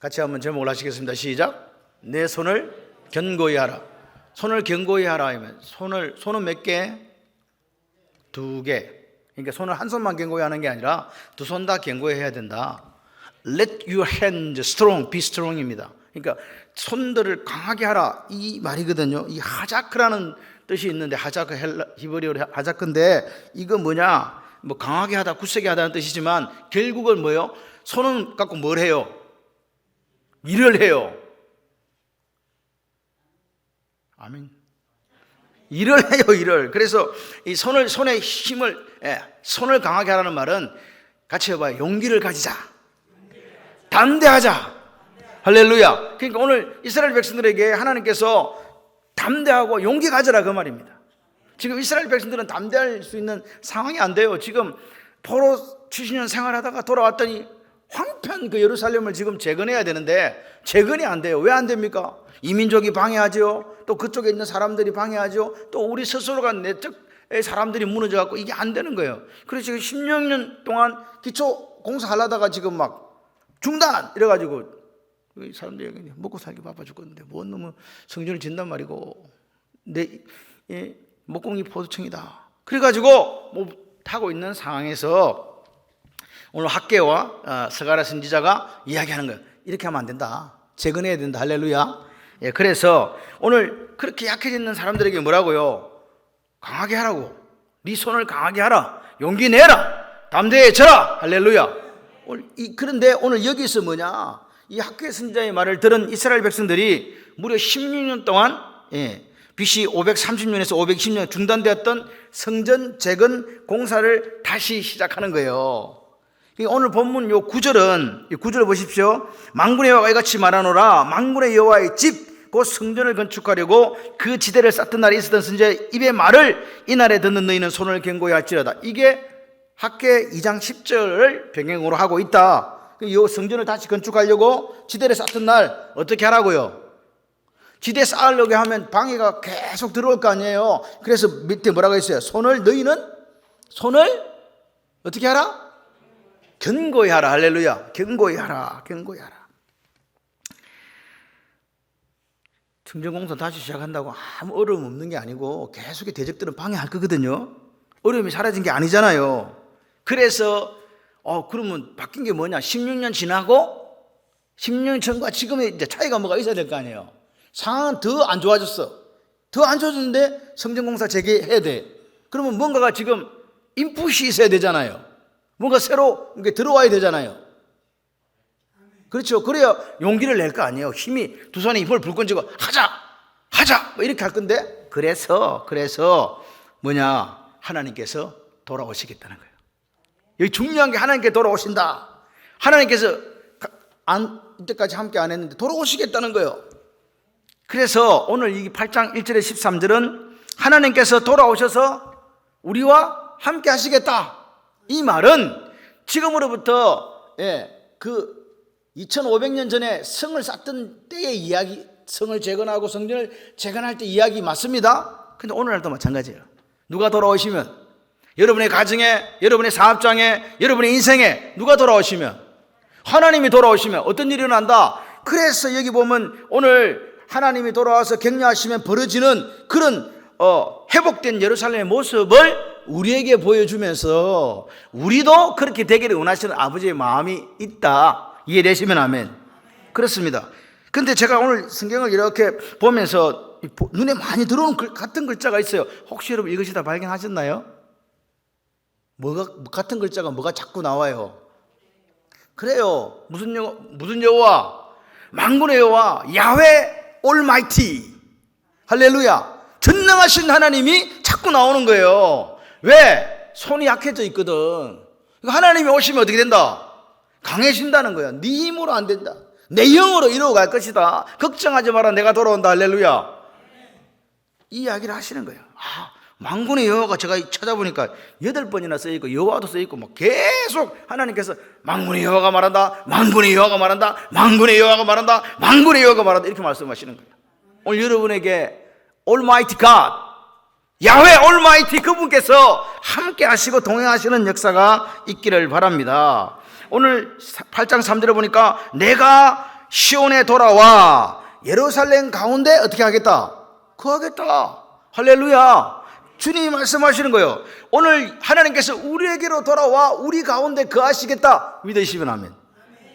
같이 한번 제목을 하시겠습니다. 시작. 내 손을 견고히 하라. 손을 견고히 하라 하면 손은 몇 개? 두 개. 그러니까 손을 한 손만 견고히 하는 게 아니라 두 손 다 견고히 해야 된다. Let your hand strong, be strong입니다. 그러니까 손들을 강하게 하라 이 말이거든요. 이 하자크라는 뜻이 있는데 하자크 히브리어로 하자크인데 이거 뭐냐? 뭐 강하게 하다, 굳세게 하다는 뜻이지만 결국은 뭐예요? 손은 갖고 뭘 해요? 일을 해요. 아멘. 일을 해요, 일을. 그래서 이 손의 힘을, 손을 강하게 하라는 말은 같이 해봐요. 용기를 가지자. 담대하자. 할렐루야. 그러니까 오늘 이스라엘 백성들에게 하나님께서 담대하고 용기 가져라 그 말입니다. 지금 이스라엘 백성들은 담대할 수 있는 상황이 안 돼요. 지금 포로 70년 생활하다가 돌아왔더니 황폐한 그 예루살렘을 지금 재건해야 되는데 재건이 안 돼요. 왜 안 됩니까? 이민족이 방해하죠. 또 그쪽에 있는 사람들이 방해하죠. 또 우리 스스로가 내적의 사람들이 무너져갖고 이게 안 되는 거예요. 그래서 지금 16년 동안 기초 공사하려다가 지금 막 중단 이래가지고 사람들이 먹고 살기 바빠 죽겠는데 뭔 놈은 성전을 짓단 말이고 내 목공이 포도청이다. 그래가지고 못하고 있는 상황에서 오늘 학개와 스가랴 선지자가 이야기하는 거예요. 이렇게 하면 안 된다. 재건해야 된다. 할렐루야. 그래서 오늘 그렇게 약해져 있는 사람들에게 뭐라고요? 강하게 하라고. 네 손을 강하게 하라. 용기 내라. 담대해져라. 할렐루야. 그런데 오늘 여기서 뭐냐? 이 학개 선지자의 말을 들은 이스라엘 백성들이 무려 16년 동안 BC 530년에서 520년 중단되었던 성전 재건 공사를 다시 시작하는 거예요. 오늘 본문 요 9절은, 이 9절 보십시오. 만군의 여호와가 이같이 말하노라. 만군의 여호와의 집, 곧 성전을 건축하려고 그 지대를 쌓던 날에 있었던 선지자의 입의 말을 이날에 듣는 너희는 손을 견고히 할지어다. 이게 학개 2장 10절을 배경으로 하고 있다. 이 성전을 다시 건축하려고 지대를 쌓던 날 어떻게 하라고요? 지대 쌓으려고 하면 방해가 계속 들어올 거 아니에요. 그래서 밑에 뭐라고 했어요? 너희는 손을 어떻게 하라? 견고히 하라. 할렐루야. 견고히 하라. 견고히 하라. 성전공사 다시 시작한다고 아무 어려움 없는 게 아니고 계속의 대적들은 방해할 거거든요. 어려움이 사라진 게 아니잖아요. 그래서 그러면 바뀐 게 뭐냐? 16년 지나고 16년 전과 지금의 이제 차이가 뭐가 있어야 될 거 아니에요. 상황은 더 안 좋아졌어. 더 안 좋아졌는데 성전공사 재개해야 돼. 그러면 뭔가가 지금 인풋이 있어야 되잖아요. 뭔가 새로 들어와야 되잖아요. 그렇죠. 그래야 용기를 낼 거 아니에요. 힘이 두 손에 힘을 불끈 쥐고 하자 뭐 이렇게 할 건데 그래서 뭐냐? 하나님께서 돌아오시겠다는 거예요. 여기 중요한 게 하나님께 돌아오신다. 하나님께서 이때까지 함께 안 했는데 돌아오시겠다는 거예요. 그래서 오늘 이 8장 1절에 13절은 하나님께서 돌아오셔서 우리와 함께 하시겠다. 이 말은 지금으로부터 그 2500년 전에 성을 쌓던 때의 이야기, 성을 재건하고 성전을 재건할 때 이야기 맞습니다. 근데 오늘날도 마찬가지예요. 누가 돌아오시면 여러분의 가정에, 여러분의 사업장에, 여러분의 인생에 누가 돌아오시면 하나님이 돌아오시면 어떤 일이 일어난다. 그래서 여기 보면 오늘 하나님이 돌아와서 격려하시면 벌어지는 그런 회복된 예루살렘의 모습을 우리에게 보여주면서 우리도 그렇게 되기를 원하시는 아버지의 마음이 있다. 이해되시면 아멘. 그렇습니다. 근데 제가 오늘 성경을 이렇게 보면서 눈에 많이 들어오는 같은 글자가 있어요. 혹시 여러분 읽으시다 발견하셨나요? 같은 글자가 뭐가 자꾸 나와요? 그래요. 무슨 여호와? 만군의 여호와, 야훼 올마이티. 할렐루야. 전능하신 하나님이 자꾸 나오는 거예요. 왜? 손이 약해져 있거든. 하나님이 오시면 어떻게 된다? 강해진다는 거야. 네 힘으로 안 된다. 내 영으로 이루어 갈 것이다. 걱정하지 마라. 내가 돌아온다. 할렐루야. 이 이야기를 하시는 거예요. 만군의 여호와가 제가 찾아보니까 8번이나 써있고 여호와도 써있고 뭐 계속 하나님께서 만군의 여호와가 말한다. 만군의 여호와가 말한다. 만군의 여호와가 말한다. 만군의 여호와가 말한다. 이렇게 말씀하시는 거예요. 오늘 여러분에게 Almighty God, 야훼 올마이티 그분께서 함께 하시고 동행하시는 역사가 있기를 바랍니다. 오늘 8장 3절에 보니까 내가 시온에 돌아와 예루살렘 가운데 어떻게 하겠다? 거하겠다. 할렐루야. 주님이 말씀하시는 거예요. 오늘 하나님께서 우리에게로 돌아와 우리 가운데 거하시겠다. 믿으시면 아멘.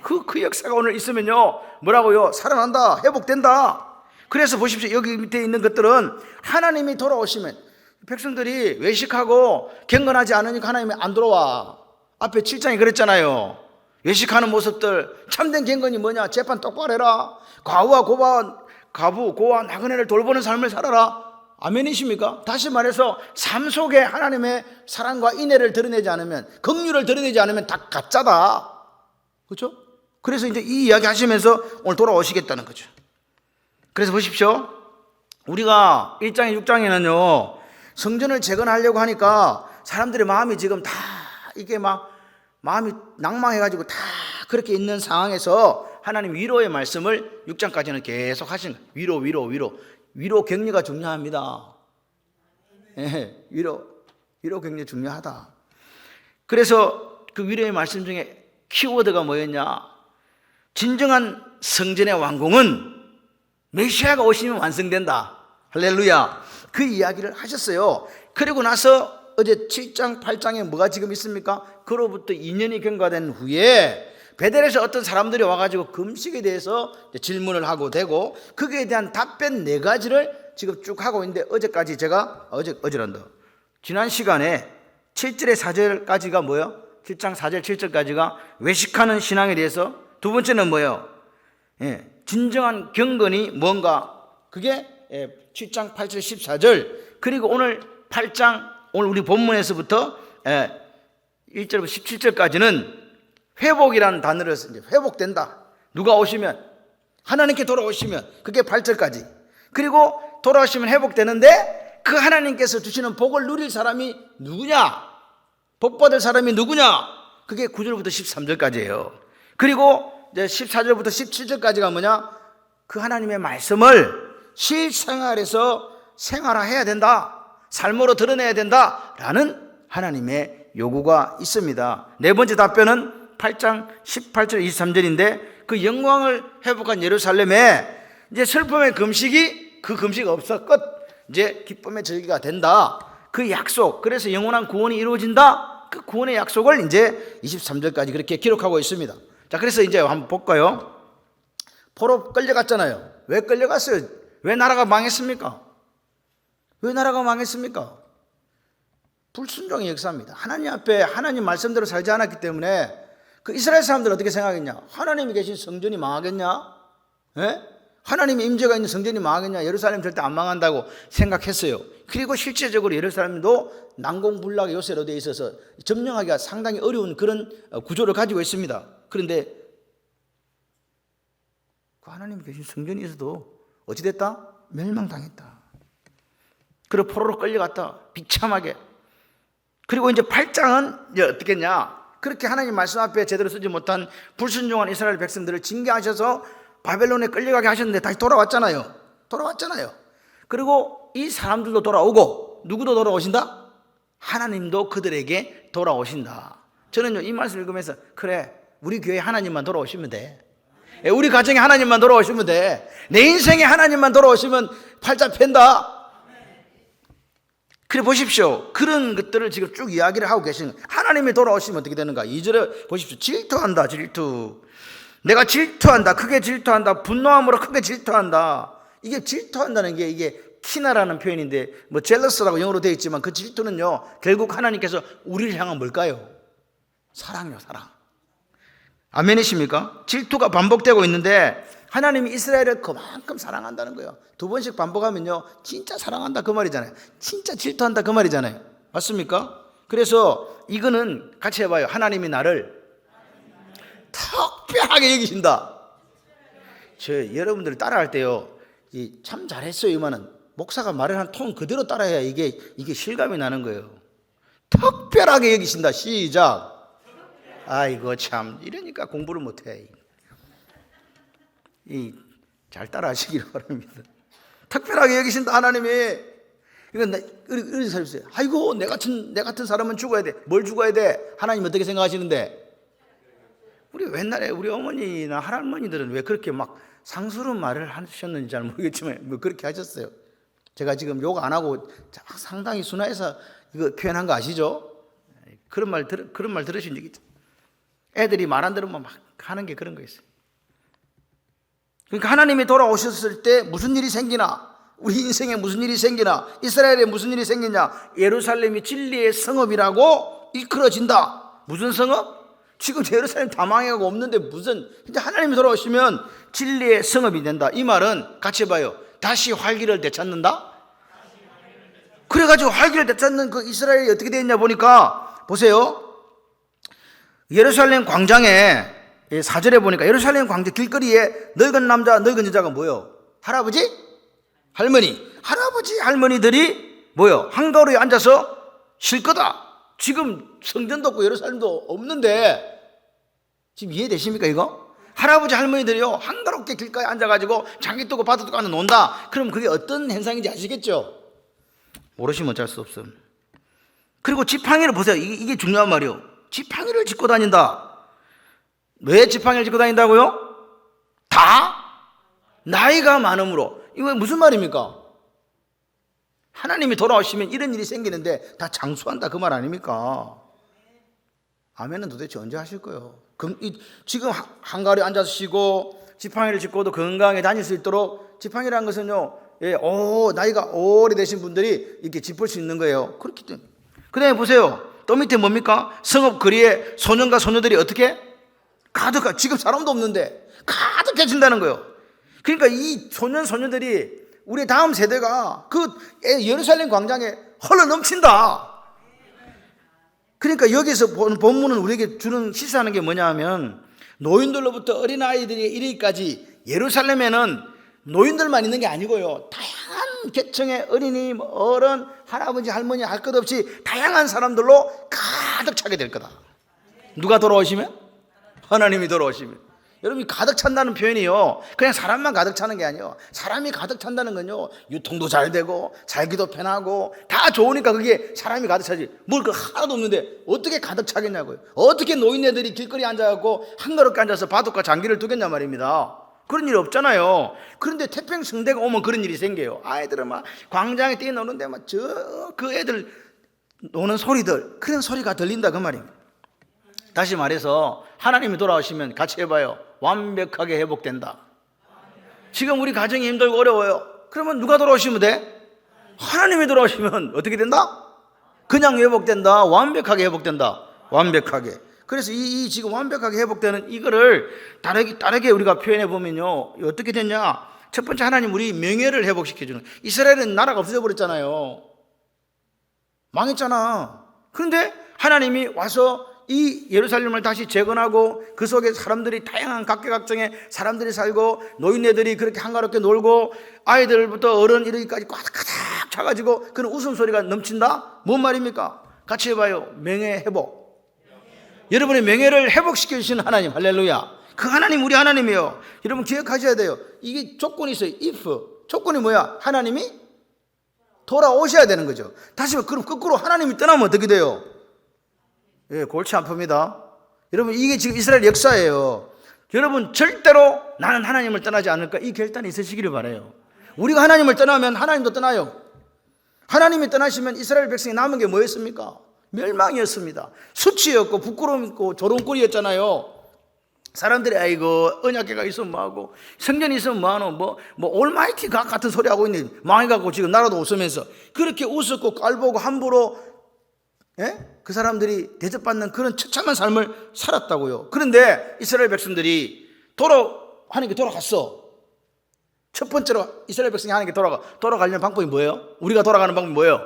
그 역사가 오늘 있으면요, 뭐라고요? 살아난다, 회복된다. 그래서 보십시오. 여기 밑에 있는 것들은 하나님이 돌아오시면, 백성들이 외식하고 경건하지 않으니까 하나님이 안 돌아와. 앞에 7장에 그랬잖아요. 외식하는 모습들, 참된 경건이 뭐냐? 재판 똑바로 해라. 과부와 고아 나그네를 돌보는 삶을 살아라. 아멘이십니까? 다시 말해서 삶 속에 하나님의 사랑과 인애를 드러내지 않으면, 긍휼을 드러내지 않으면 다 가짜다. 그렇죠? 그래서 이제 이 이야기 하시면서 오늘 돌아오시겠다는 거죠. 그래서 보십시오. 우리가 1장에 6장에는요, 성전을 재건하려고 하니까 사람들의 마음이 지금 다 이게 막 마음이 낭망해가지고 다 그렇게 있는 상황에서 하나님 위로의 말씀을 6장까지는 계속 하신 거예요. 위로 격려가 중요합니다. 네, 위로 격려 중요하다. 그래서 그 위로의 말씀 중에 키워드가 뭐였냐? 진정한 성전의 완공은 메시아가 오시면 완성된다. 할렐루야. 그 이야기를 하셨어요. 그리고 나서 어제 7장 8장에 뭐가 지금 있습니까? 그로부터 2년이 경과된 후에 베델에서 어떤 사람들이 와가지고 금식에 대해서 질문을 하고 되고, 거기에 대한 답변 4가지를 지금 쭉 하고 있는데, 어제까지 제가 어제란다. 지난 시간에 7절에 4절까지가 뭐예요? 7장 4절 7절까지가 외식하는 신앙에 대해서, 두 번째는 뭐예요? 진정한 경건이 뭔가, 그게 7장 8절 14절, 그리고 오늘 8장 오늘 우리 본문에서부터 1절부터 17절까지는 회복이라는 단어를 쓰는데, 회복된다. 누가 오시면, 하나님께 돌아오시면, 그게 8절까지. 그리고 돌아오시면 회복되는데, 그 하나님께서 주시는 복을 누릴 사람이 누구냐? 복 받을 사람이 누구냐? 그게 9절부터 13절까지예요. 그리고 이제 14절부터 17절까지가 뭐냐? 그 하나님의 말씀을 실생활에서 생활화해야 된다. 삶으로 드러내야 된다라는 하나님의 요구가 있습니다. 네 번째 답변은 8장 18절 23절인데, 그 영광을 회복한 예루살렘에 이제 슬픔의 금식이, 그 금식 없어 끝, 이제 기쁨의 절기가 된다. 그 약속, 그래서 영원한 구원이 이루어진다. 그 구원의 약속을 이제 23절까지 그렇게 기록하고 있습니다. 자, 그래서 이제 한번 볼까요? 포로 끌려갔잖아요. 왜 끌려갔어요? 왜 나라가 망했습니까? 왜 나라가 망했습니까? 불순종의 역사입니다. 하나님 앞에 하나님 말씀대로 살지 않았기 때문에. 그 이스라엘 사람들은 어떻게 생각했냐? 하나님이 계신 성전이 망하겠냐? 하나님의 임재가 있는 성전이 망하겠냐? 예루살렘 절대 안 망한다고 생각했어요. 그리고 실제적으로 예루살렘도 난공불락의 요새로 되어 있어서 점령하기가 상당히 어려운 그런 구조를 가지고 있습니다. 그런데 그 하나님이 계신 성전이 있어도 어찌됐다? 멸망당했다. 그리고 포로로 끌려갔다. 비참하게. 그리고 이제 8장은 이제 어떻게 했냐? 그렇게 하나님 말씀 앞에 제대로 쓰지 못한 불순종한 이스라엘 백성들을 징계하셔서 바벨론에 끌려가게 하셨는데 다시 돌아왔잖아요. 그리고 이 사람들도 돌아오고, 누구도 돌아오신다? 하나님도 그들에게 돌아오신다. 저는요, 이 말씀 읽으면서, 그래, 우리 교회 하나님만 돌아오시면 돼. 우리 가정에 하나님만 돌아오시면 돼. 내 인생에 하나님만 돌아오시면 팔자 팬다. 그래 보십시오. 그런 것들을 지금 쭉 이야기를 하고 계시는 거예요. 하나님이 돌아오시면 어떻게 되는가? 2절에 보십시오. 질투한다. 질투. 내가 질투한다. 크게 질투한다. 분노함으로 크게 질투한다. 이게 질투한다는 게 이게 키나라는 표현인데, 뭐 젤러스라고 영어로 되어 있지만, 그 질투는요, 결국 하나님께서 우리를 향한 뭘까요? 사랑이요, 사랑. 아멘이십니까? 질투가 반복되고 있는데 하나님이 이스라엘을 그만큼 사랑한다는 거예요. 2번씩 반복하면요, 진짜 사랑한다 그 말이잖아요. 진짜 질투한다 그 말이잖아요. 맞습니까? 그래서 이거는 같이 해봐요. 하나님이 나를 특별하게 여기신다. 여러분들이 따라할 때요, 참 잘했어요 이만은 목사가 말하는 톤 그대로 따라해야 이게 실감이 나는 거예요. 특별하게 여기신다. 시작. 아이고 참, 이러니까 공부를 못해. 잘 따라하시기를 바랍니다. 특별하게 여기신다 하나님이. 이건 우리 살펴보세요. 아이고 내 같은 사람은 죽어야 돼. 뭘 죽어야 돼? 하나님 어떻게 생각하시는데? 우리 옛날에 우리 어머니나 할머니들은 왜 그렇게 막 상스러운 말을 하셨는지 잘 모르겠지만 뭐 그렇게 하셨어요. 제가 지금 욕 안 하고 상당히 순화해서 이거 표현한 거 아시죠? 그런 말 들으신 적 있죠? 애들이 말 안 들으면 막 하는 게 그런 거 있어요. 그러니까 하나님이 돌아오셨을 때 무슨 일이 생기나, 우리 인생에 무슨 일이 생기나, 이스라엘에 무슨 일이 생기냐, 예루살렘이 진리의 성읍이라고 일컬어진다. 무슨 성읍? 지금 예루살렘 다 망해가고 없는데 무슨, 이제 하나님이 돌아오시면 진리의 성읍이 된다. 이 말은 같이 봐요. 다시 활기를 되찾는다. 그래가지고 활기를 되찾는 그 이스라엘이 어떻게 되었냐 보니까 보세요. 예루살렘 광장에 4절에 보니까 예루살렘 광장 길거리에 늙은 남자 늙은 여자가 뭐요? 할아버지? 할머니. 할아버지 할머니들이 뭐요? 한가로에 앉아서 쉴 거다. 지금 성전도 없고 예루살렘도 없는데 지금 이해되십니까 이거? 할아버지 할머니들이요 한가롭게 길가에 앉아가지고 장기 뜨고 바다 뜨고 앉아 논다. 그럼 그게 어떤 현상인지 아시겠죠? 모르시면 어쩔 수 없음. 그리고 지팡이를 보세요. 이게 중요한 말이요. 지팡이를 짚고 다닌다. 왜 지팡이를 짚고 다닌다고요? 다 나이가 많음으로. 이거 무슨 말입니까? 하나님이 돌아오시면 이런 일이 생기는데 다 장수한다 그 말 아닙니까? 아멘은 도대체 언제 하실 거예요? 지금 한가로에 앉아서 쉬고 지팡이를 짚고도 건강하게 다닐 수 있도록, 지팡이라는 것은요 나이가 오래되신 분들이 이렇게 짚을 수 있는 거예요. 그렇기 때문에. 그 다음에 보세요. 또 밑에 뭡니까? 성읍 거리에 소년과 소녀들이 어떻게? 가득하, 지금 사람도 없는데 가득해진다는 거예요. 그러니까 이 소년 소녀들이 우리 다음 세대가 그 예루살렘 광장에 흘러 넘친다. 그러니까 여기서 본문은 우리에게 주는 시사하는 게 뭐냐 하면, 노인들로부터 어린아이들이 이르기까지 예루살렘에는 노인들만 있는 게 아니고요, 다양한 계층의 어린이, 어른, 할아버지, 할머니 할 것 없이 다양한 사람들로 가득 차게 될 거다. 누가 돌아오시면? 하나님이 돌아오시면. 여러분이 가득 찬다는 표현이요 그냥 사람만 가득 차는 게 아니에요. 사람이 가득 찬다는 건요 유통도 잘 되고 살기도 편하고 다 좋으니까 그게 사람이 가득 차지. 뭘 그 하나도 없는데 어떻게 가득 차겠냐고요. 어떻게 노인네들이 길거리에 앉아갖고 한가롭게 앉아서 바둑과 장기를 두겠냐 말입니다. 그런 일이 없잖아요. 그런데 태평성대가 오면 그런 일이 생겨요. 아이들은 막 광장에 뛰어노는데 막 그 애들 노는 소리들, 그런 소리가 들린다 그 말입니다. 다시 말해서 하나님이 돌아오시면 같이 해봐요. 완벽하게 회복된다. 지금 우리 가정이 힘들고 어려워요. 그러면 누가 돌아오시면 돼? 하나님이 돌아오시면 어떻게 된다? 그냥 회복된다. 완벽하게 회복된다. 완벽하게. 그래서 이 지금 완벽하게 회복되는 이거를 다르게 우리가 표현해 보면요 어떻게 됐냐? 첫 번째, 하나님 우리 명예를 회복시켜주는. 이스라엘은 나라가 없어져 버렸잖아요. 망했잖아. 그런데 하나님이 와서 이 예루살렘을 다시 재건하고 그 속에 사람들이 다양한 각계각층의 사람들이 살고 노인네들이 그렇게 한가롭게 놀고 아이들부터 어른 이르기까지 가득 차가지고 그런 웃음소리가 넘친다? 뭔 말입니까? 같이 해봐요. 명예 회복. 여러분의 명예를 회복시켜 주시는 하나님, 할렐루야. 그 하나님 우리 하나님이에요. 여러분 기억하셔야 돼요. 이게 조건이 있어요. if. 조건이 뭐야? 하나님이 돌아오셔야 되는 거죠. 다시 말해, 그럼 거꾸로 하나님이 떠나면 어떻게 돼요? 예, 골치 아픕니다. 여러분 이게 지금 이스라엘 역사예요. 여러분 절대로 나는 하나님을 떠나지 않을까, 이 결단이 있으시기를 바라요. 우리가 하나님을 떠나면 하나님도 떠나요. 하나님이 떠나시면 이스라엘 백성이 남은 게 뭐였습니까? 멸망이었습니다. 수치였고 부끄러움이고 조롱거리였잖아요. 사람들이 아이고 언약궤가 있으면 뭐하고 성전이 있으면 뭐하노, 뭐 올마이티 각 같은 소리 하고 있네, 망해갖고 지금 나라도 없으면서 그렇게 웃었고 깔보고 함부로 그 사람들이 대접받는 그런 처참한 삶을 살았다고요. 그런데 이스라엘 백성들이 하나님께 돌아갔어. 첫 번째로 이스라엘 백성이 하나님께 돌아가려는 방법이 뭐예요? 우리가 돌아가는 방법이 뭐예요?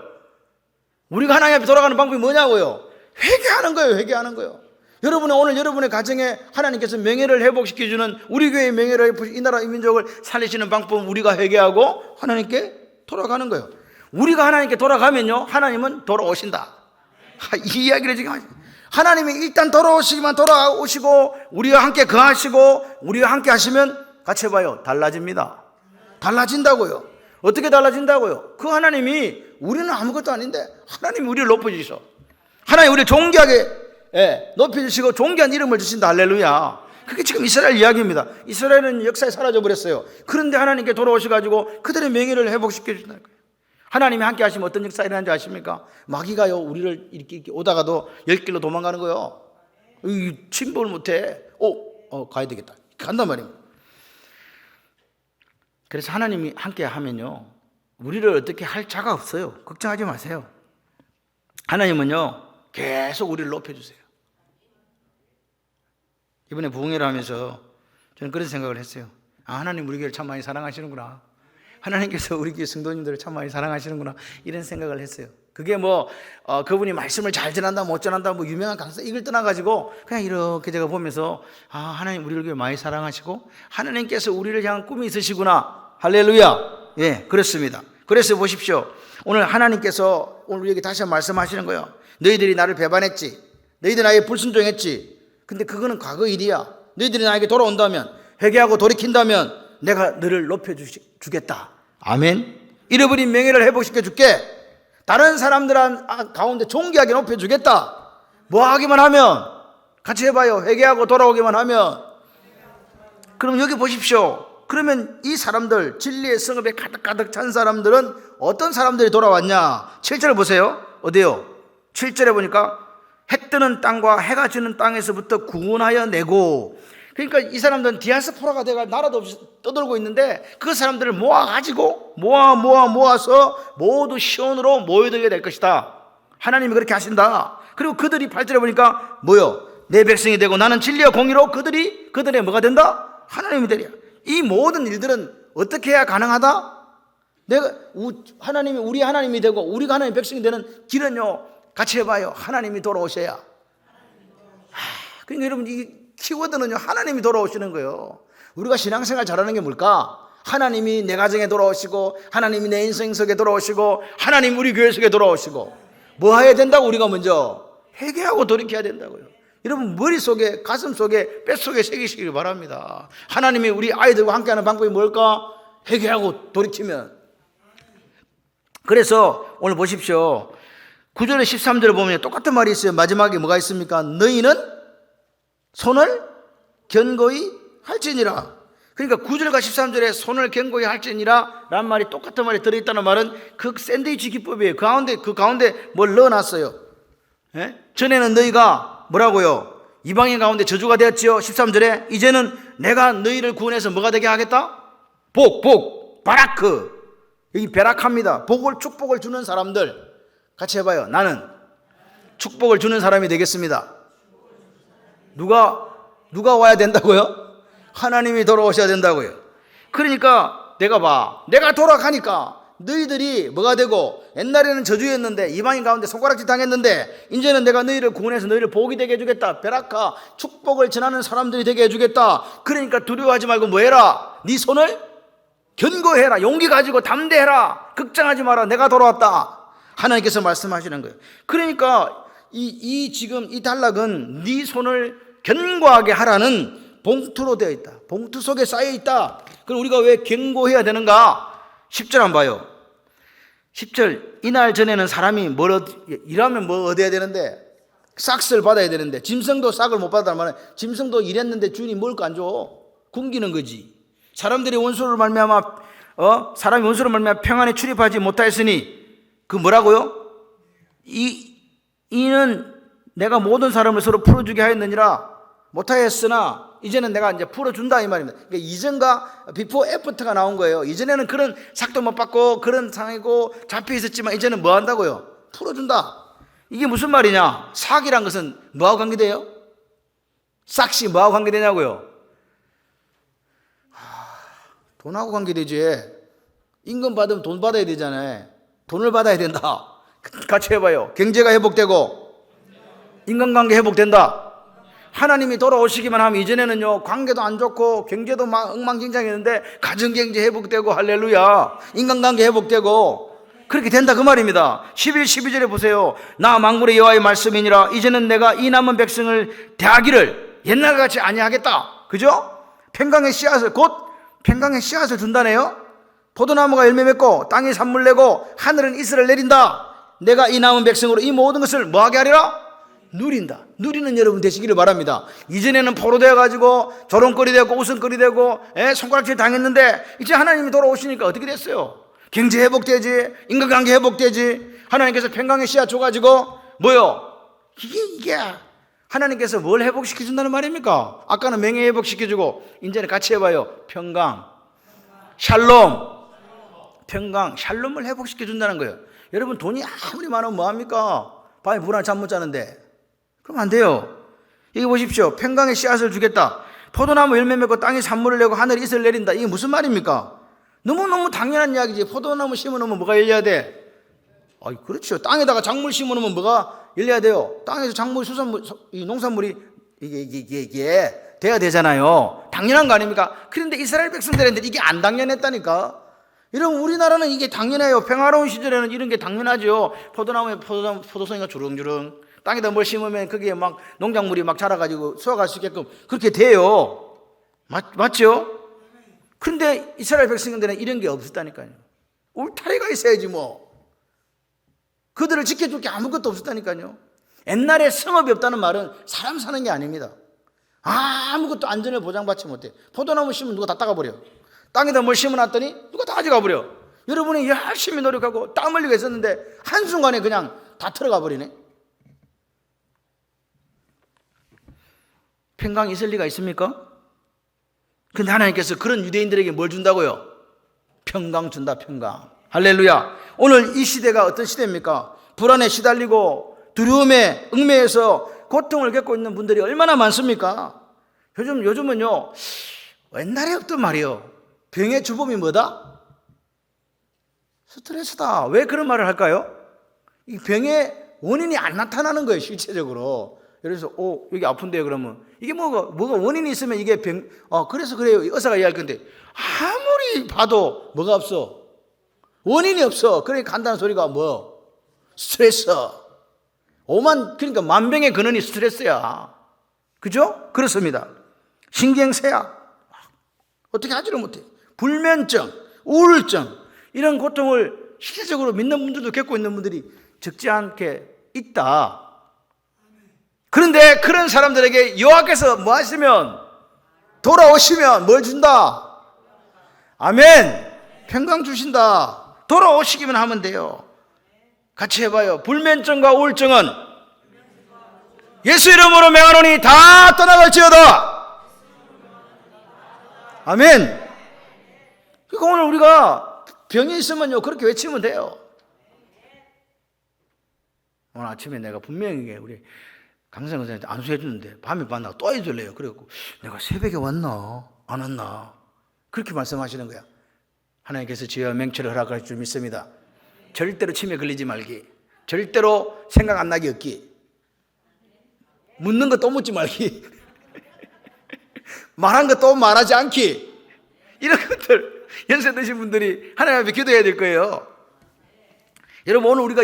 우리가 하나님 앞에 돌아가는 방법이 뭐냐고요? 회개하는 거예요. 회개하는 거예요. 여러분은 오늘 여러분의 가정에 하나님께서 명예를 회복시켜주는, 우리 교회의 명예를 이 나라 이 민족을 살리시는 방법은 우리가 회개하고 하나님께 돌아가는 거예요. 우리가 하나님께 돌아가면요 하나님은 돌아오신다. 이 이야기를 지금 하나님이 일단 돌아오시고 우리와 함께 거하시고 우리와 함께 하시면 같이 해봐요. 달라집니다. 달라진다고요. 어떻게 달라진다고요? 그 하나님이, 우리는 아무것도 아닌데 하나님이 우리를 높여주셔. 하나님 우리를 존귀하게 예, 높여주시고 존귀한 이름을 주신다. 할렐루야. 그게 지금 이스라엘 이야기입니다. 이스라엘은 역사에 사라져 버렸어요. 그런데 하나님께 돌아오셔가지고 그들의 명예를 회복시켜 주신다는 거예요. 하나님이 함께 하시면 어떤 역사가 일어나는지 아십니까? 마귀가요, 우리를 이렇게 오다가도 10길로 도망가는 거예요. 침범을 못해. 가야 되겠다. 간단 말입니다. 그래서 하나님이 함께 하면요, 우리를 어떻게 할 자가 없어요. 걱정하지 마세요. 하나님은요, 계속 우리를 높여주세요. 이번에 부흥회를 하면서 저는 그런 생각을 했어요. 하나님 우리 교회를 참 많이 사랑하시는구나. 하나님께서 우리 교회 성도님들을 참 많이 사랑하시는구나. 이런 생각을 했어요. 그게 그분이 말씀을 잘 전한다 못 전한다 유명한 강사 이걸 떠나가지고 그냥 이렇게 제가 보면서 하나님 우리를 교회 많이 사랑하시고 하나님께서 우리를 향한 꿈이 있으시구나. 할렐루야. 예, 그렇습니다. 그래서 보십시오. 오늘 하나님께서 오늘 우리에게 다시 한번 말씀하시는 거예요. 너희들이 나를 배반했지. 너희들이 나에게 불순종했지. 근데 그거는 과거 일이야. 너희들이 나에게 돌아온다면, 회개하고 돌이킨다면 내가 너를 높여주겠다. 아멘. 잃어버린 명예를 회복시켜 줄게. 다른 사람들 가운데 존귀하게 높여주겠다. 뭐 하기만 하면, 같이 해봐요. 회개하고 돌아오기만 하면. 그럼 여기 보십시오. 그러면 이 사람들, 진리의 성읍에 가득가득 찬 사람들은 어떤 사람들이 돌아왔냐? 7절 보세요. 어디요? 7절에 보니까 해 뜨는 땅과 해가 지는 땅에서부터 구원하여 내고, 그러니까 이 사람들은 디아스포라가 돼가 나라도 없이 떠돌고 있는데 그 사람들을 모아가지고 모아서 모두 시온으로 모여들게 될 것이다. 하나님이 그렇게 하신다. 그리고 그들이 8절에 보니까 내 백성이 되고 나는 진리와 공의로 그들의 뭐가 된다? 하나님이 되리라. 이 모든 일들은 어떻게 해야 가능하다? 우리 하나님이 되고 우리가 하나님의 백성이 되는 길은요, 같이 해봐요. 하나님이 돌아오셔야. 그러니까 여러분, 이 키워드는요, 하나님이 돌아오시는 거예요. 우리가 신앙생활 잘하는 게 뭘까? 하나님이 내 가정에 돌아오시고, 하나님이 내 인생 속에 돌아오시고, 하나님 우리 교회 속에 돌아오시고, 뭐 해야 된다고? 우리가 먼저 회개하고 돌이켜야 된다고요. 여러분, 머릿속에, 가슴속에, 뱃속에 새기시길 바랍니다. 하나님이 우리 아이들과 함께하는 방법이 뭘까? 회개하고 돌이키면. 그래서 오늘 보십시오. 9절에 13절을 보면 똑같은 말이 있어요. 마지막에 뭐가 있습니까? 너희는 손을 견고히 할지니라. 그러니까 9절과 13절에 손을 견고히 할지니라 라는 말이 똑같은 말이 들어있다는 말은 그 샌드위치 기법이에요. 그 가운데 뭘 넣어놨어요. 전에는 너희가 뭐라고요? 이방인 가운데 저주가 되었지요. 13절에 이제는 내가 너희를 구원해서 뭐가 되게 하겠다? 바라크. 여기 베라카입니다. 축복을 주는 사람들. 같이 해봐요. 나는 축복을 주는 사람이 되겠습니다. 누가 와야 된다고요? 하나님이 돌아오셔야 된다고요. 그러니까 내가 돌아가니까 너희들이 뭐가 되고, 옛날에는 저주였는데 이방인 가운데 손가락질 당했는데 이제는 내가 너희를 구원해서 너희를 복이 되게 해주겠다. 베라카, 축복을 전하는 사람들이 되게 해주겠다. 그러니까 두려워하지 말고 뭐 해라? 네 손을 견고해라. 용기 가지고 담대해라. 걱정하지 마라. 내가 돌아왔다. 하나님께서 말씀하시는 거예요. 그러니까 지금 이 단락은 네 손을 견고하게 하라는 봉투로 되어 있다. 봉투 속에 쌓여 있다. 그럼 우리가 왜 견고해야 되는가? 10절 한번 봐요. 10절, 이날 전에는 사람이 일하면 뭐 얻어야 되는데, 싹을 받아야 되는데, 짐승도 싹을 못 받았단 말이야. 짐승도 일했는데 주인이 뭘 안 줘? 굶기는 거지. 사람이 원수를 말미암아 평안에 출입하지 못하였으니, 그 뭐라고요? 이는 내가 모든 사람을 서로 풀어주게 하였느니라. 못하였으나 이제는 내가 이제 풀어준다 이 말입니다. 그러니까 이전과 비포 애프터가 나온 거예요. 이전에는 그런 삭도 못 받고 그런 상이고 잡혀 있었지만 이제는 뭐 한다고요? 풀어준다. 이게 무슨 말이냐? 삭이란 것은 뭐하고 관계돼요? 싹시 뭐하고 관계되냐고요? 돈하고 관계되지. 임금 받으면 돈 받아야 되잖아요. 돈을 받아야 된다. 같이 해봐요. 경제가 회복되고 인간관계 회복된다. 하나님이 돌아오시기만 하면 이전에는요, 관계도 안 좋고 경제도 막 엉망진창이었는데 가정경제 회복되고, 할렐루야, 인간관계 회복되고 그렇게 된다 그 말입니다. 11, 12절에 보세요. 나 만군의 여호와의 말씀이니라. 이제는 내가 이 남은 백성을 대하기를 옛날같이 아니하겠다. 그죠? 평강의 씨앗을 준다네요. 포도나무가 열매 맺고 땅이 산물 내고 하늘은 이슬을 내린다. 내가 이 남은 백성으로 이 모든 것을 뭐하게 하리라? 누린다. 누리는 여러분 되시기를 바랍니다. 이전에는 포로 되어가지고 조롱거리 되고 웃음거리 되고 손가락질 당했는데 이제 하나님이 돌아오시니까 어떻게 됐어요? 경제 회복되지, 인간관계 회복되지, 하나님께서 평강의 씨앗 줘가지고 뭐요? 이게 하나님께서 뭘 회복시켜준다는 말입니까? 아까는 명예 회복시켜주고 이제는 같이 해봐요. 평강, 샬롬, 평강, 샬롬을 회복시켜준다는 거예요. 여러분 돈이 아무리 많으면 뭐합니까? 밤에 불안 잠 못 자는데 그럼 안 돼요. 여기 보십시오. 평강의 씨앗을 주겠다. 포도나무 열매 맺고 땅에 산물을 내고 하늘이 이슬을 내린다. 이게 무슨 말입니까? 너무너무 당연한 이야기지. 포도나무 심어놓으면 뭐가 열려야 돼? 그렇죠. 땅에다가 작물 심어놓으면 뭐가 열려야 돼요? 땅에서 작물, 수산물, 이 농산물이 이게 돼야 되잖아요. 당연한 거 아닙니까? 그런데 이스라엘 백성들한테 이게 안 당연했다니까. 여러분 우리나라는 이게 당연해요. 평화로운 시절에는 이런 게 당연하죠. 포도나무에 포도송이가 주렁주렁 땅에다 뭘 심으면 거기에 막 농작물이 막 자라가지고 수확할 수 있게끔 그렇게 돼요. 맞죠? 그런데 이스라엘 백성들은 이런 게 없었다니까요. 울타리가 있어야지 뭐. 그들을 지켜줄 게 아무것도 없었다니까요. 옛날에 성읍이 없다는 말은 사람 사는 게 아닙니다. 아무것도 안전을 보장받지 못해. 포도나무 심으면 누가 다 따가버려. 땅에다 뭘 심어놨더니 누가 다 가져가버려. 여러분이 열심히 노력하고 땀 흘리고 했었는데 한순간에 그냥 다 틀어가 버리네. 평강이 있을 리가 있습니까? 근데 하나님께서 그런 유대인들에게 뭘 준다고요? 평강 준다. 평강. 할렐루야. 오늘 이 시대가 어떤 시대입니까? 불안에 시달리고 두려움에 얽매여서 고통을 겪고 있는 분들이 얼마나 많습니까? 요즘은요 옛날에 없던 말이요. 병의 주범이 뭐다? 스트레스다. 왜 그런 말을 할까요? 이 병의 원인이 안 나타나는 거예요. 실체적으로. 그래서 여기 아픈데요. 그러면 이게 뭐가 원인이 있으면 이게 그래서 그래요. 의사가 이야기할 건데 아무리 봐도 뭐가 없어? 원인이 없어. 그러니까 간단한 소리가 뭐? 스트레스. 그러니까 만병의 근원이 스트레스야. 그죠? 그렇습니다. 신경쇠약. 어떻게 하지를 못해. 불면증, 우울증 이런 고통을 실질적으로 믿는 분들도 겪고 있는 분들이 적지 않게 있다. 그런데 그런 사람들에게 여호와께서 뭐 하시면 돌아오시면 뭘 준다? 아멘. 평강 주신다. 돌아오시기만 하면 돼요. 같이 해봐요. 불면증과 우울증은 예수 이름으로 명하노니 다 떠나갈지어다. 아멘. 그러니까 오늘 우리가 병이 있으면요 그렇게 외치면 돼요. 오늘 아침에 내가 분명히 우리 강성 의사한테 안수해 주는데 밤에 만나고 또 해줄래요. 그래갖고 내가 새벽에 왔나 안 왔나 그렇게 말씀하시는 거야. 하나님께서 지혜와 맹철을 허락할 줄 믿습니다. 절대로 치매 걸리지 말기, 절대로 생각 안 나게 없기, 묻는 거 또 묻지 말기, 말한 거 또 말하지 않기, 이런 것들 연세 드신 분들이 하나님 앞에 기도해야 될 거예요. 여러분 오늘 우리가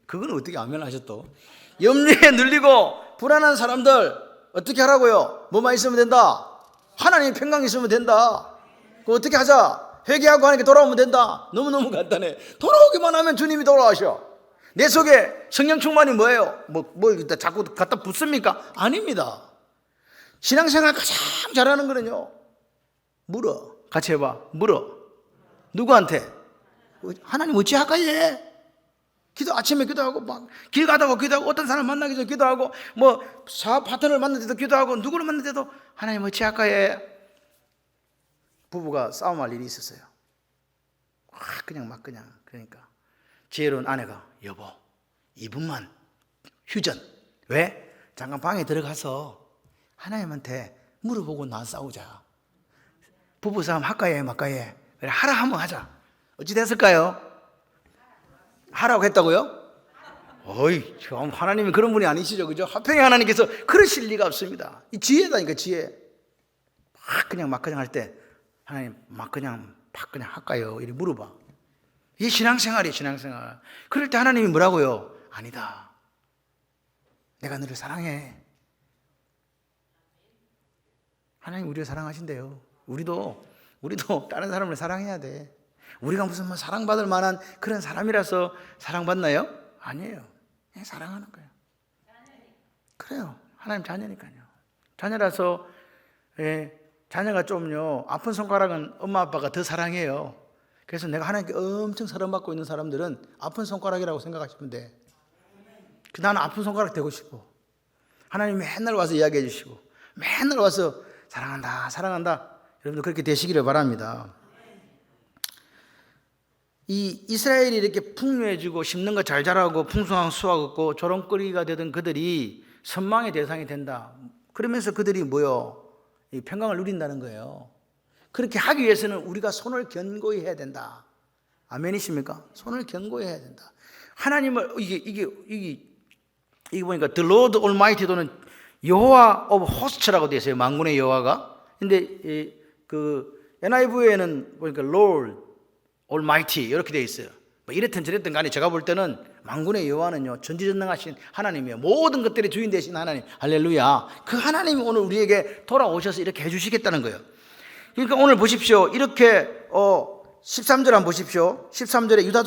그건 어떻게 아멘하셨 또? 염려에 눌리고 불안한 사람들 어떻게 하라고요? 뭐만 있으면 된다. 하나님 평강 있으면 된다. 그거 어떻게 하자? 회개하고 하나님께 돌아오면 된다. 너무너무 간단해. 돌아오기만 하면 주님이 돌아오셔. 내 속에 성령 충만이 뭐예요? 자꾸 갖다 붙습니까? 아닙니다. 신앙생활 가장 잘하는 거는요 물어. 같이 해봐. 물어. 누구한테? 하나님 어찌 할까 얘? 아침에 기도하고 막 길 가다가 기도하고 어떤 사람 만나기 전에 기도하고 사업 파트너를 만날 때도 기도하고 누구를 만날 때도 하나님 어찌 할까 얘? 부부가 싸움할 일이 있었어요. 그냥 그러니까 지혜로운 아내가 여보 2분만 휴전. 왜? 잠깐 방에 들어가서 하나님한테 물어보고 나 싸우자. 부부싸움 할까요 말까요? 그래 하라 하면 하자. 어찌 됐을까요? 하라고 했다고요? 하나님은 그런 분이 아니시죠. 그죠? 화평의 하나님께서 그러실 리가 없습니다. 이 지혜다니까 지혜. 막 그냥 할 때 하나님 막 그냥 할까요? 이렇게 물어봐. 이게 신앙생활이에요. 신앙생활. 그럴 때 하나님이 뭐라고요? 아니다. 내가 너를 사랑해. 하나님 우리를 사랑하신대요. 우리도 다른 사람을 사랑해야 돼. 우리가 무슨 사랑받을 만한 그런 사람이라서 사랑받나요? 아니에요. 그냥 사랑하는 거예요. 그래요. 하나님 자녀니까요. 자녀라서 자녀가 좀요 아픈 손가락은 엄마 아빠가 더 사랑해요. 그래서 내가 하나님께 엄청 사랑받고 있는 사람들은 아픈 손가락이라고 생각하시면 돼. 나는 아픈 손가락 되고 싶어. 하나님 맨날 와서 이야기해 주시고 맨날 와서 사랑한다 사랑한다. 여러분들 그렇게 되시기를 바랍니다. 이 이스라엘이 이렇게 풍요해지고 심는 거 잘 자라고 풍성한 수확 얻고 조롱거리가 되던 그들이 선망의 대상이 된다. 그러면서 그들이 뭐요? 이 평강을 누린다는 거예요. 그렇게 하기 위해서는 우리가 손을 견고히 해야 된다. 아멘이십니까? 손을 견고히 해야 된다. 하나님을 이게 보니까 The Lord Almighty 또는 여호와 of Host라고 되어 있어요. 만군의 여호와가. 근데 그 NIV에는 보니까 Lord Almighty 이렇게 되어 있어요. 뭐 이랬든 저랬든 간에 제가 볼 때는 만군의 여호와는요 전지전능하신 하나님이에요. 모든 것들의 주인 되신 하나님. 할렐루야. 그 하나님이 오늘 우리에게 돌아오셔서 이렇게 해주시겠다는 거예요. 그러니까 오늘 보십시오. 이렇게 13절 한번 보십시오. 13절에 유다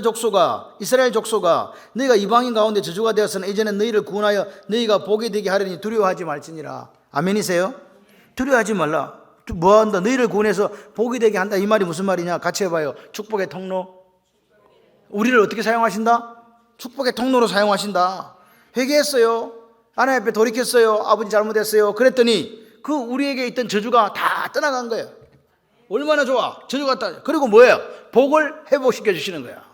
족속아 이스라엘 족속아 너희가 이방인 가운데 저주가 되었으나 이제는 너희를 구원하여 너희가 복이 되게 하려니 두려워하지 말지니라. 아멘이세요? 두려워하지 말라. 뭐한다? 너희를 구원해서 복이 되게 한다. 이 말이 무슨 말이냐? 같이 해봐요. 축복의 통로. 우리를 어떻게 사용하신다? 축복의 통로로 사용하신다. 회개했어요. 하나님 앞에 돌이켰어요. 아버지 잘못했어요. 그랬더니 그 우리에게 있던 저주가 다 떠나간 거예요. 얼마나 좋아. 저주가 다. 그리고 뭐예요? 복을 회복시켜 주시는 거야.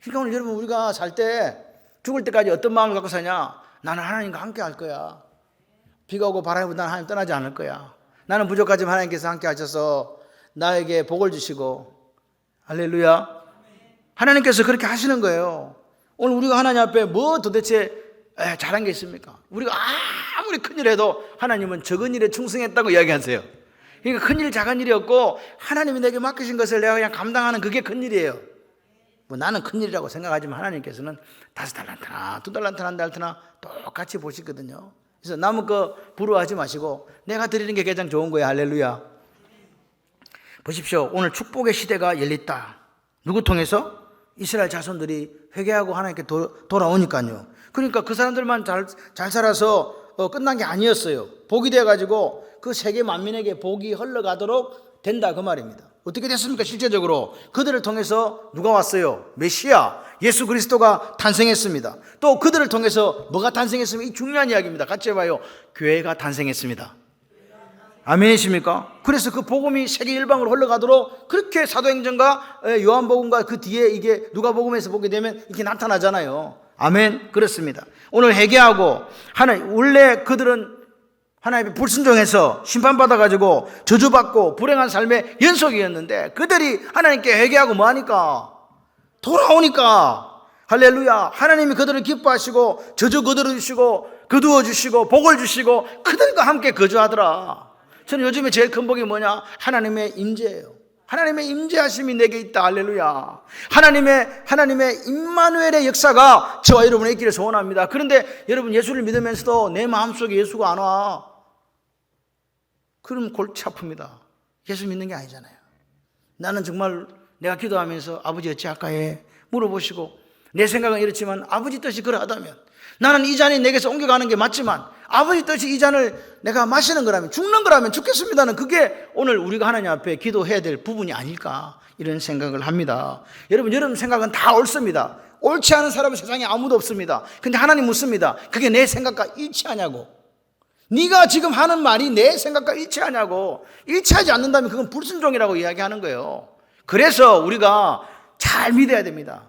그러니까 오늘 여러분 우리가 살 때 죽을 때까지 어떤 마음을 갖고 사냐? 나는 하나님과 함께 할 거야. 비가 오고 바람이 오고 나는 하나님 떠나지 않을 거야. 나는 부족하지만 하나님께서 함께 하셔서 나에게 복을 주시고 할렐루야. 하나님께서 그렇게 하시는 거예요. 오늘 우리가 하나님 앞에 뭐 도대체 잘한 게 있습니까? 우리가 아무리 큰일 해도 하나님은 적은 일에 충성했다고 이야기하세요. 그러니까 큰일 작은 일이 없고 하나님이 내게 맡기신 것을 내가 그냥 감당하는 그게 큰일이에요. 뭐 나는 큰일이라고 생각하지만 하나님께서는 5달란트나 2달란트나 1달란트나 똑같이 보시거든요. 그래서 남은 거 부러워하지 마시고 내가 드리는 게 가장 좋은 거예요. 할렐루야. 보십시오. 오늘 축복의 시대가 열렸다. 누구 통해서? 이스라엘 자손들이 회개하고 하나님께 돌아오니까요. 그러니까 그 사람들만 잘 살아서 끝난 게 아니었어요. 복이 돼가지고 그 세계 만민에게 복이 흘러가도록 된다 그 말입니다. 어떻게 됐습니까? 실제적으로 그들을 통해서 누가 왔어요? 메시아 예수 그리스도가 탄생했습니다. 또 그들을 통해서 뭐가 탄생했습니까? 이 중요한 이야기입니다. 같이 해봐요. 교회가 탄생했습니다. 아멘이십니까? 그래서 그 복음이 세계 일방으로 흘러가도록 그렇게 사도행전과 요한복음과 그 뒤에 이게 누가복음에서 보게 되면 이렇게 나타나잖아요. 아멘. 그렇습니다. 오늘 회개하고 원래 그들은 하나님의 불순종해서 심판받아가지고 저주받고 불행한 삶의 연속이었는데 그들이 하나님께 회개하고 뭐하니까? 돌아오니까 할렐루야. 하나님이 그들을 기뻐하시고 저주 거두어주시고 거두어주시고 복을 주시고 그들과 함께 거주하더라. 저는 요즘에 제일 큰 복이 뭐냐? 하나님의 임재예요. 하나님의 임재하심이 내게 있다. 할렐루야. 하나님의 임마누엘의 역사가 저와 여러분의 있기를 소원합니다. 그런데 여러분 예수를 믿으면서도 내 마음속에 예수가 안 와. 그럼 골치 아픕니다. 예수 믿는 게 아니잖아요. 나는 정말 내가 기도하면서 아버지 어찌할까 해 물어보시고 내 생각은 이렇지만 아버지 뜻이 그러하다면 나는 이 잔이 내게서 옮겨가는 게 맞지만 아버지 뜻이 이 잔을 내가 마시는 거라면 죽는 거라면 죽겠습니다는 그게 오늘 우리가 하나님 앞에 기도해야 될 부분이 아닐까 이런 생각을 합니다. 여러분 생각은 다 옳습니다. 옳지 않은 사람은 세상에 아무도 없습니다. 근데 하나님 묻습니다. 그게 내 생각과 일치하냐고. 네가 지금 하는 말이 내 생각과 일치하냐고. 일치하지 않는다면 그건 불순종이라고 이야기하는 거예요. 그래서 우리가 잘 믿어야 됩니다.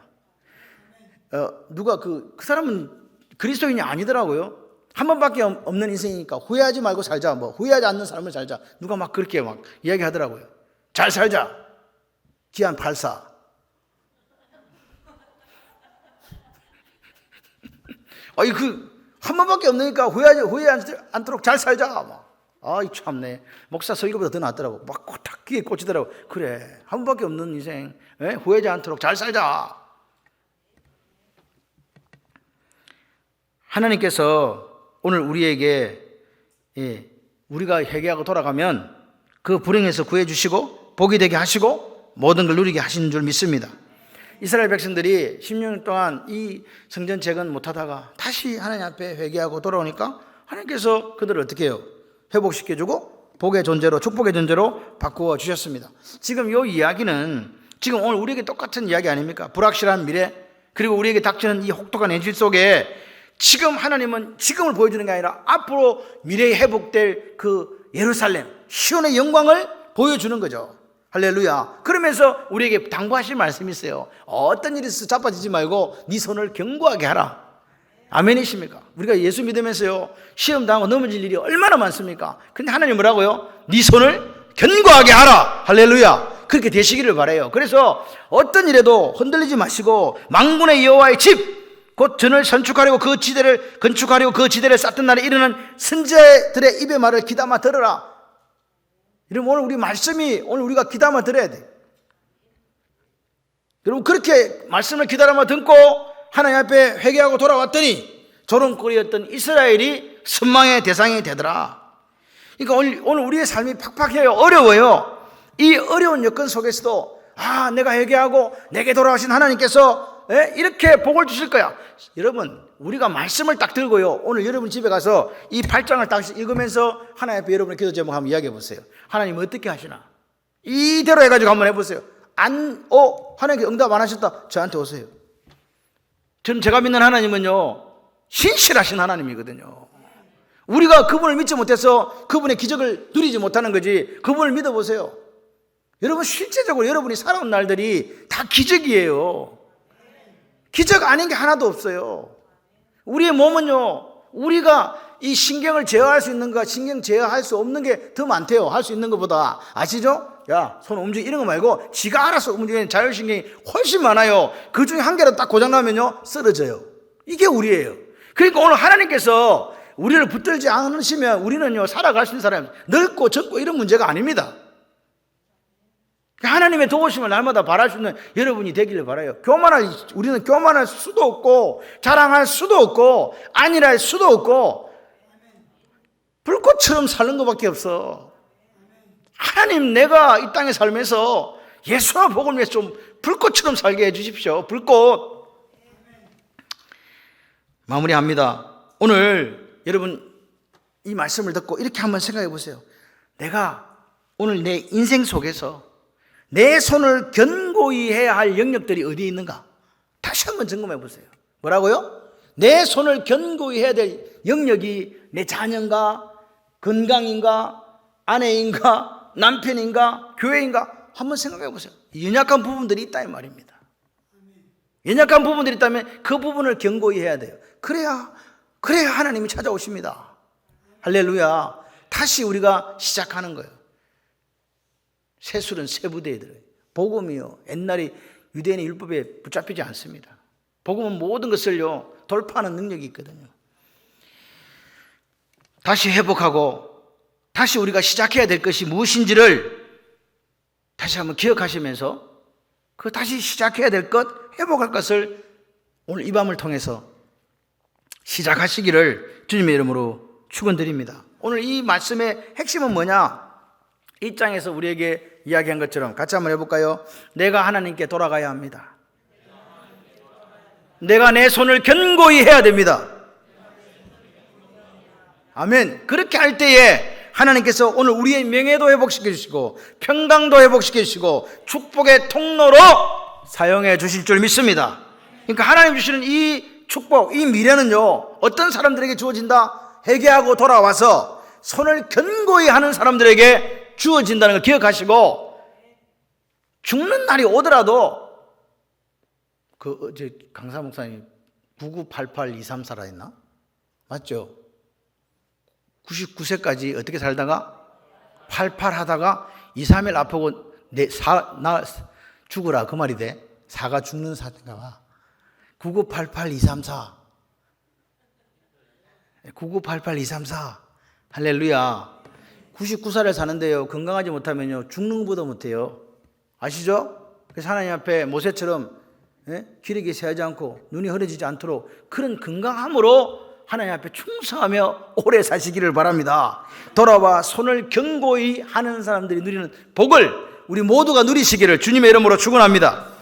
누가 그 사람은 그리스도인이 아니더라고요. 한 번밖에 없는 인생이니까 후회하지 말고 살자. 뭐 후회하지 않는 삶을 살자. 누가 막 그렇게 막 이야기하더라고요. 잘 살자. 기안 84. 아니 한 번밖에 없으니까 후회하지 않도록 잘 살자. 막. 아이 참네. 목사 설교보다 더 낫더라고. 막 딱 귀에 꽂히더라고. 그래. 한 번밖에 없는 인생 후회하지 않도록 잘 살자. 하나님께서 오늘 우리에게 우리가 회개하고 돌아가면 그 불행에서 구해주시고 복이 되게 하시고 모든 걸 누리게 하시는 줄 믿습니다. 이스라엘 백성들이 10년 동안 이 성전 재건 못하다가 다시 하나님 앞에 회개하고 돌아오니까 하나님께서 그들을 어떻게 해요? 회복시켜주고 복의 존재로, 축복의 존재로 바꾸어 주셨습니다. 지금 이 이야기는 지금 오늘 우리에게 똑같은 이야기 아닙니까? 불확실한 미래, 그리고 우리에게 닥치는 이 혹독한 현실 속에 지금 하나님은 지금을 보여주는 게 아니라 앞으로 미래에 회복될 그 예루살렘, 시온의 영광을 보여주는 거죠. 할렐루야. 그러면서 우리에게 당부하실 말씀이 있어요. 어떤 일이 있어 자빠지지 말고 네 손을 견고하게 하라. 아멘이십니까? 우리가 예수 믿으면서요, 시험 당하고 넘어질 일이 얼마나 많습니까? 근데 하나님 뭐라고요? 네 손을 견고하게 하라. 할렐루야. 그렇게 되시기를 바라요. 그래서 어떤 일에도 흔들리지 마시고 만군의 여호와의 집, 곧 전을 건축하려고 그 지대를 쌓던 날에 이르는 선지자들의 입의 말을 귀담아 들으라. 여러분, 오늘 우리 말씀이 오늘 우리가 귀담아 들어야 돼. 여러분, 그렇게 말씀을 귀담아 듣고 하나님 앞에 회개하고 돌아왔더니 조롱거리였던 이스라엘이 선망의 대상이 되더라. 그러니까 오늘 우리의 삶이 팍팍해요. 어려워요. 이 어려운 여건 속에서도 내가 회개하고 내게 돌아오신 하나님께서 이렇게 복을 주실 거야. 여러분, 우리가 말씀을 딱 들고요, 오늘 여러분 집에 가서 이 8장을 딱 읽으면서 하나님 앞에 여러분의 기도 제목 한번 이야기해 보세요. 하나님 어떻게 하시나? 이대로 해가지고 한번 해보세요. 하나님께 응답 안 하셨다, 저한테 오세요. 제가 믿는 하나님은요, 신실하신 하나님이거든요. 우리가 그분을 믿지 못해서 그분의 기적을 누리지 못하는 거지, 그분을 믿어보세요. 여러분, 실제적으로 여러분이 살아온 날들이 다 기적이에요. 기적 아닌 게 하나도 없어요. 우리의 몸은요, 우리가 이 신경을 제어할 수 있는 거, 신경 제어할 수 없는 게 더 많대요. 할 수 있는 것보다. 아시죠? 야, 손 움직이 이런 거 말고 지가 알아서 움직이는 자율신경이 훨씬 많아요. 그 중에 한 개라도 딱 고장나면요, 쓰러져요. 이게 우리예요. 그러니까 오늘 하나님께서 우리를 붙들지 않으시면 우리는요, 살아갈 수 있는 사람이 넓고 적고 이런 문제가 아닙니다. 하나님의 도우심을 날마다 바랄 수 있는 여러분이 되기를 바라요. 우리는 교만할 수도 없고 자랑할 수도 없고 안일할 수도 없고 불꽃처럼 사는 것밖에 없어. 하나님, 내가 이 땅에 살면서 예수와 복음을 위해서 좀 불꽃처럼 살게 해주십시오. 불꽃. 마무리합니다. 오늘 여러분 이 말씀을 듣고 이렇게 한번 생각해 보세요. 내가 오늘 내 인생 속에서 내 손을 견고히 해야 할 영역들이 어디에 있는가? 다시 한번 점검해 보세요. 뭐라고요? 내 손을 견고히 해야 될 영역이 내 자녀인가? 건강인가? 아내인가? 남편인가? 교회인가? 한번 생각해 보세요. 연약한 부분들이 있다 이 말입니다. 연약한 부분들이 있다면 그 부분을 견고히 해야 돼요. 그래야 하나님이 찾아오십니다. 할렐루야. 다시 우리가 시작하는 거예요. 새술은 새 부대에 들어요. 복음이요, 옛날에 유대인의 율법에 붙잡히지 않습니다. 복음은 모든 것을요, 돌파하는 능력이 있거든요. 다시 회복하고 다시 우리가 시작해야 될 것이 무엇인지를 다시 한번 기억하시면서 그 다시 시작해야 될 것, 회복할 것을 오늘 이 밤을 통해서 시작하시기를 주님의 이름으로 축원드립니다. 오늘 이 말씀의 핵심은 뭐냐? 이 장에서 우리에게 이야기한 것처럼 같이 한번 해볼까요? 내가 하나님께 돌아가야 합니다. 내가 내 손을 견고히 해야 됩니다. 아멘. 그렇게 할 때에 하나님께서 오늘 우리의 명예도 회복시켜 주시고 평강도 회복시켜 주시고 축복의 통로로 사용해 주실 줄 믿습니다. 그러니까 하나님 주시는 이 축복, 이 미래는요, 어떤 사람들에게 주어진다? 회개하고 돌아와서 손을 견고히 하는 사람들에게 주어진다는 걸 기억하시고, 죽는 날이 오더라도 어제 강사 목사님 9988234라 했나? 맞죠? 99세까지 어떻게 살다가 88 하다가 2, 3일 아프고 나 죽으라 그 말이 돼. 사가 죽는 사인가 봐. 9988234 9988234 할렐루야. 99살을 사는데요, 건강하지 못하면요, 죽는 것보다 못해요. 아시죠? 그래서 하나님 앞에 모세처럼 기력이 새하지 않고 눈이 흐려지지 않도록 그런 건강함으로 하나님 앞에 충성하며 오래 사시기를 바랍니다. 돌아와 손을 견고히 하는 사람들이 누리는 복을 우리 모두가 누리시기를 주님의 이름으로 축원합니다.